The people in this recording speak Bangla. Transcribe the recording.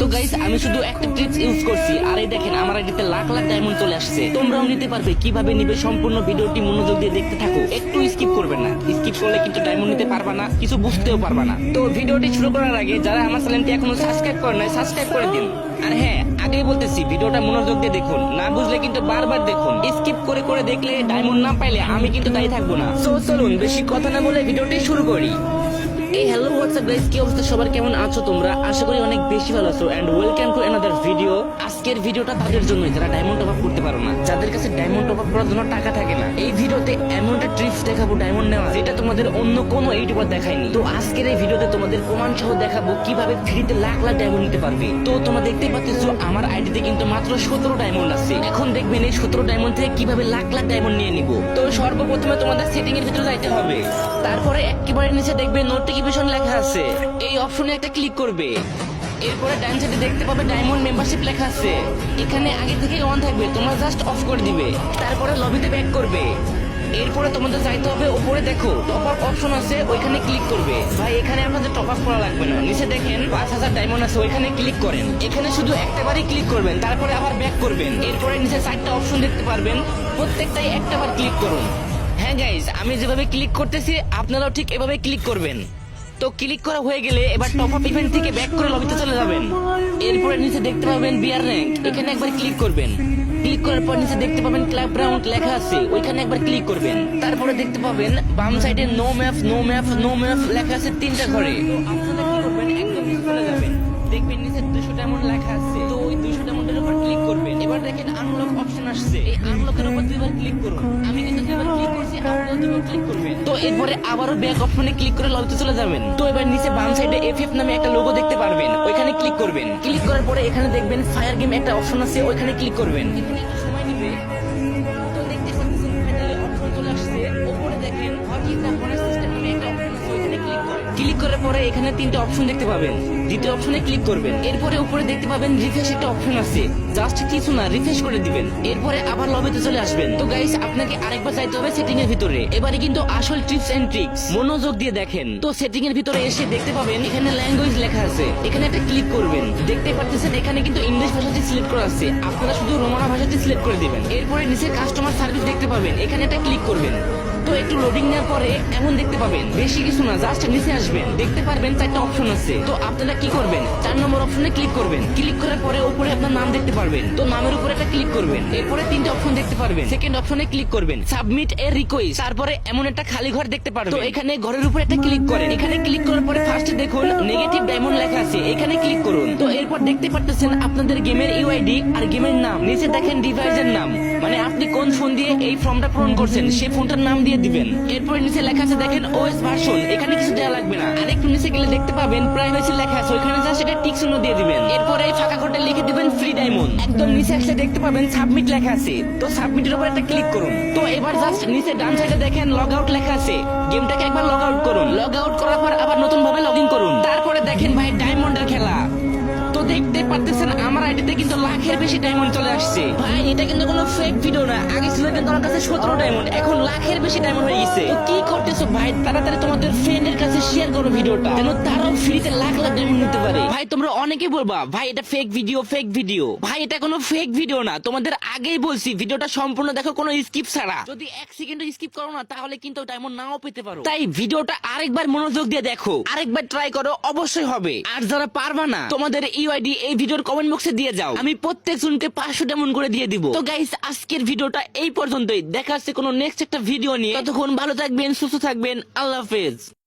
তো গাইস আমি শুধু একটা ট্রিক্স ইউজ করছি, আর এই দেখেন আমার আইডিতে লাখ লাখ ডায়মন্ড চলে আসছে। তোমরাও নিতে পারবে। কিভাবে নিবে সম্পূর্ণ ভিডিওটি মনোযোগ দিয়ে দেখতে থাকো, একটু স্কিপ করবে না। স্কিপ করলে কিন্তু ডায়মন্ড নিতে পারবা না, কিছু বুঝতেও পারবা না। তো ভিডিওটি শুরু করার আগে যারা আমার চ্যানেলটি এখনো সাবস্ক্রাইব করে নাই, সাবস্ক্রাইব করে দিন। আর হ্যাঁ, আগেই বলতেছি ভিডিওটা মনোযোগ দিয়ে দেখুন, না বুঝলে কিন্তু বারবার দেখুন। স্কিপ করে করে দেখলে ডায়মন্ড না পাইলে আমি কিন্তু দায়ী থাকবো না। সো চলুন বেশি কথা না বলে ভিডিওটি শুরু করি। এই হ্যালো হোয়াটসঅ্যাপ গাইস, কি অবস্থা সবার, কেমন আছো তোমরা? আশা করি অনেক বেশি ভালো আছো and welcome to another video. আজকের ভিডিওটা তাদের জন্যই যারা ডায়মন্ড টপ আপ করতে পারো না, যাদের কাছে ডায়মন্ড টপ আপ করার জন্য টাকা থাকে না। এই ভিডিওতে এমন একটা ট্রিক্স দেখাবো ডায়মন্ড নেওয়া, যেটা তোমাদের অন্য কোনো ইউটিউবার দেখায়নি। তো আজকের এই ভিডিওতে তোমাদের প্রমাণ সহ দেখাবো কিভাবে ফ্রিতে লাখ লাখ ডায়মন্ড নিতে পারবে। তো তোমরা দেখতেই পাচ্ছো আমার আইডিতে কিন্তু মাত্র 17 ডায়মন্ড আছে। এখন দেখবেন এই 17 ডায়মন্ড থেকে কিভাবে লাখ লাখ ডায়মন্ড নিয়ে নিব। তো সর্বপ্রথমে তোমাদের সেটিং এর ভিতরে যাইতে হবে। তারপরে একেবারে নিচে দেখবে নোটিফিকেশন লেখা আছে, এই অপশনে একটা ক্লিক করবে। এরপরে ডান সাইডে দেখতে পাবে ডায়মন্ড মেম্বারশিপ লেখা আছে, এখানে আগে থেকে অন থাকবে, তোমরা জাস্ট অফ করে দিবে। তারপরে লবিতে ব্যাক করবে। এরপরে তোমাদের যাইতে হবে উপরে, দেখো টপ আপ অপশন আছে, ওইখানে ক্লিক করবে। ভাই এখানে আপনাদের টপ আপ করা লাগবে না, নিচে দেখেন 5000 ডায়মন্ড আছে, ওইখানে ক্লিক করেন। এখানে শুধু একটাবারই ক্লিক করবেন, তারপরে আবার ব্যাক করবেন। এরপরে নিচে 4টা অপশন দেখতে পারবেন, প্রত্যেকটাই একটাবার ক্লিক করুন। হ্যাঁ গাইজ, আমি যেভাবে ক্লিক করতেছি আপনারাও ঠিক এভাবে ক্লিক করবেন। তো ক্লিক করা হয়ে গেলে এবার টপ আপ ইভেন্ট থেকে ব্যাক করে লবিতে চলে যাবেন। এরপরে নিচে দেখতে পাবেন বিআর র্যাঙ্ক, এখানে একবার ক্লিক করবেন। ক্লিক করার পর নিচে দেখতে পাবেন ক্লাব রাউন্ড লেখা আছে, ওইখানে একবার ক্লিক করবেন। তারপরে দেখতে পাবেন বাম সাইডে no map no map no map লেখা আছে 3টা ঘরে। তো আপনারা কি করবেন, একদম নিচে চলে যাবেন, দেখবেন নিচে 200 ডায়মন্ড লেখা আছে। তো ওই 200 ডায়মন্ডের উপর ক্লিক করবেন। এবার দেখেন আনলক অপশন আসছে, এই আনলকের উপর দুইবার ক্লিক করুন। আমি কিন্তু দুইবার ক্লিক করছি, আপনারাও দুইবার ক্লিক করবেন। তো এরপরে আবারও ব্যাক অপশনে ক্লিক করে লবিতে চলে যাবেন। তো এবার নিচে বাম সাইডে এফএফ নামে একটা লোগো দেখতে পারবেন, ওইখানে ক্লিক করবেন। ক্লিক করার পরে এখানে দেখবেন ফায়ার গেম একটা অপশন আছে, ওইখানে ক্লিক করবেন। এখানে একটু সময় নেবে। তো দেখতে পাচ্ছেন ফাইনালি অপশন চলে আসছে। উপরে দেখেন what is the bonus system নামে একটা অপশন আছে, ওইখানে ক্লিক করেন। ক্লিক করার পরে এখানে 3টা অপশন দেখতে পাবেন, দ্বিতীয় অপশনে ক্লিক করবেন। এরপরে উপরে দেখতে পাবেন রিফ্রেশ একটা অপশন আছে, জাস্ট কিছু না রিফ্রেশ করে দিবেন। এরপরে আবার লবিতে চলে আসবেন। তো গাইস আপনাকে আরেকবার যাইতে হবে সেটিং এর ভিতরে। এবারে কিন্তু আসল টিপস এন্ড ট্রিক্স মনোযোগ দিয়ে দেখেন। তো সেটিং এর ভিতরে এসে দেখতে পাবেন এখানে ল্যাঙ্গুয়েজ লেখা আছে, এখানে একটা ক্লিক করবেন। দেখতে পাচ্ছেন এখানে কিন্তু ইংলিশ ভাষাটি সিলেক্ট করা আছে, আপনারা শুধু রোমানা ভাষাটি সিলেক্ট করে দিবেন। এরপরে নিচে কাস্টমার সার্ভিস দেখতে পাবেন, এখানে একটা ক্লিক করবেন। তো একটু লোডিং নেওয়ার পরে এমন দেখতে পাবেন, বেশি কিছু না, জাস্ট নিচে আসবেন, দেখতে পারবেন 4টা অপশন আছে। তো আপনারা কি করবেন, 4 নম্বর অপশনে ক্লিক করবেন। ক্লিক করার পরে উপরে আপনার নাম দেখতে পারবেন, তো নামের উপরে একটা ক্লিক করবেন। এরপরে 3টা অপশন দেখতে পারবেন, সেকেন্ড অপশনে ক্লিক করবেন, সাবমিট এ রিকোয়েস্ট। তারপরে এমন একটা খালি ঘর দেখতে পারবেন, তো এখানে ঘরের উপরে একটা ক্লিক করেন। এখানে ক্লিক করার পরে ফার্স্টে দেখুন নেগেটিভ ডায়মন্ড লেখা আছে, এখানে ক্লিক করুন। তো এরপর দেখতে পাচ্ছেন আপনাদের গেমের ইউআইডি আর গেমের নাম, নিচে দেখেন ডিভাইসের নাম, মানে আপনি কোন ফোন দিয়ে এই ফর্মটা পূরণ করছেন সেই ফোনটার নাম দিয়ে দিবেন। এরপর নিচে লেখা আছে দেখেন ওএস ভার্সন, এখানে কিছু দেওয়া লাগবে না। আর একটু নিচে গেলে দেখতে পাবেন প্রাইভেসি লেখা আছে, ওইখানে জাস্ট এটা টিক চিহ্ন দিয়ে দিবেন। এরপরে এই ফাঁকা ঘরটা লিখে দিবেন ফ্রি ডায়মন্ড। একদম নিচে আসলে দেখতে পাবেন সাবমিট লেখা আছে, তো সাবমিটের উপর একটা ক্লিক করুন। তো এবার জাস্ট নিচে ডান সাইডে দেখেন লগ আউট লেখা আছে, গেমটাকে একবার লগ আউট করুন। লগ আউট করার পর আবার নতুন ভাবে লগ ইন করুন। তারপরে দেখেন ভাই ডায়মন্ডের খেলা। তো দেখতে পারতেছেন আমার আইডিতে কিন্তু লাখের বেশি ডায়মন্ড চলে আসছে। ভাই এটা কিন্তু কোনো ফেক ভিডিও না, আগে ছিল কিন্তু আমার কাছে 17 ডায়মন্ড, এখন লাখের বেশি ডায়মন্ড হয়ে গেছে। তো কি করতেছো ভাই, তাড়াতাড়ি তোমাদের ফ্রেন্ডের কাছে শেয়ার করো ভিডিওটা, যেন তারাও ফ্রিতে লাখ লাখ ডায়মন্ড নিতে পারে। ভাই তোমরা অনেকে বলবা ভাই এটা ফেক ভিডিও ফেক ভিডিও, ভাই এটা কোনো ফেক ভিডিও না, তোমাদের আগেই বলছি ভিডিওটা সম্পূর্ণ দেখো, কোনো স্কিপ ছাড়া। যদি 1 সেকেন্ড স্কিপ করো না তাহলে কিন্তু ডায়মন্ড নাও পেতে পারো। তাই ভিডিওটা আরেকবার মনোযোগ দিয়ে দেখো, আরেকবার ট্রাই করো, অবশ্যই হবে। আর যারা পারবা না তোমাদের ইউআইডি এই ভিডিওর কমেন্ট বক্সে দিয়ে যাও, আমি প্রত্যেক জনকে 500 ডায়মন্ড করে দিয়ে দিব। তো গাইস আজকের ভিডিওটা এই পর্যন্তই, দেখা হচ্ছে কোনো নেক্সট একটা ভিডিও নিয়ে। ততক্ষণ ভালো থাকবেন, সুস্থ থাকবেন, আল্লাহ হাফেজ।